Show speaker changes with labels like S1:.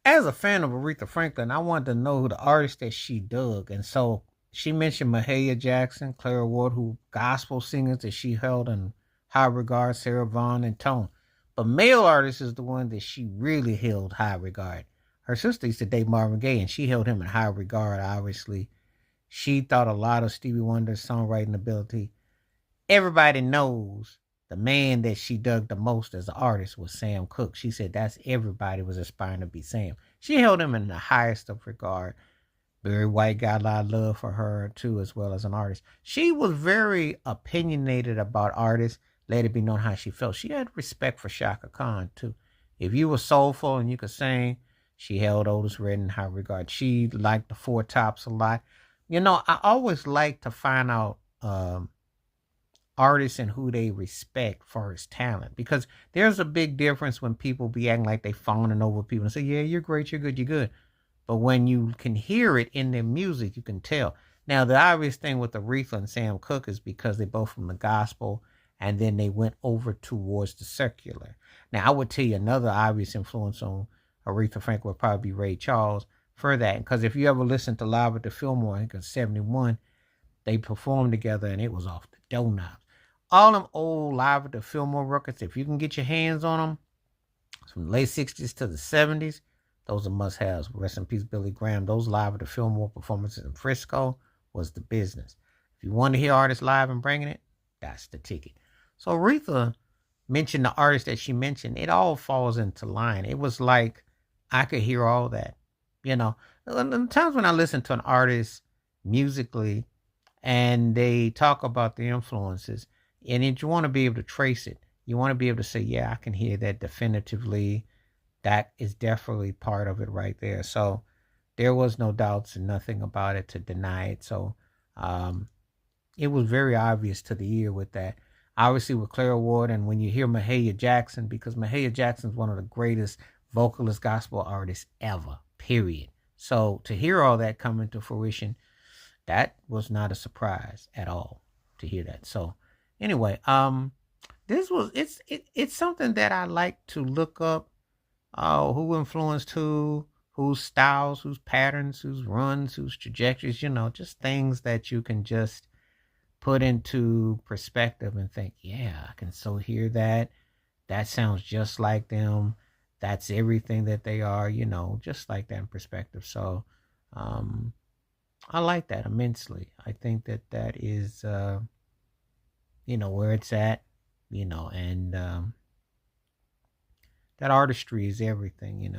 S1: as a fan of Aretha Franklin, I wanted to know who the artist that she dug. And so she mentioned Mahalia Jackson, Clara Ward, who gospel singers that she held in high regard, Sarah Vaughan and Tone. But male artist is the one that she really held high regard. Her sister used to date Marvin Gaye, and she held him in high regard, obviously. She thought a lot of Stevie Wonder's songwriting ability. Everybody knows the man that she dug the most as an artist was Sam Cooke. She said that's everybody was aspiring to be Sam. She held him in the highest of regard. Barry White got a lot of love for her too, as well as an artist. She was very opinionated about artists. Let it be known how she felt. She had respect for Shaka Khan too. If you were soulful and you could sing, she held Otis Redding in high regard. She liked the Four Tops a lot. I always like to find out artists and who they respect for his talent, because there's a big difference when people be acting like they fawning over people and say, yeah, you're great, you're good, you're good. But when you can hear it in their music, you can tell. Now, the obvious thing with Aretha and Sam Cooke is because they both from the gospel, and then they went over towards the secular. Now, I would tell you another obvious influence on Aretha Franklin would probably be Ray Charles for that. Because if you ever listen to Live at the Fillmore, I think in 71, they performed together and it was off the doorknobs. All them old Live at the Fillmore records, if you can get your hands on them, from the late 60s to the 70s, those are must-haves. Rest in peace, Billy Graham. Those Live at the Fillmore performances in Frisco was the business. If you want to hear artists live and bringing it, that's the ticket. So Aretha mentioned the artist that she mentioned. It all falls into line. It was like I could hear all that. The times when I listen to an artist musically and they talk about the influences, and you want to be able to trace it. You want to be able to say, yeah, I can hear that definitively. That is definitely part of it right there. So there was no doubts and nothing about it to deny it. So it was very obvious to the ear with that. Obviously with Clara Ward, and when you hear Mahalia Jackson, because Mahalia Jackson is one of the greatest vocalist gospel artists ever, period. So to hear all that come into fruition, that was not a surprise at all to hear that. So anyway, it's something that I like to look up. Who influenced who, whose styles, whose patterns, whose runs, whose trajectories, just things that you can just put into perspective and think, yeah, I can so hear that. That sounds just like them. That's everything that they are, just like that in perspective. So I like that immensely. I think that that is, where it's at, and that artistry is everything.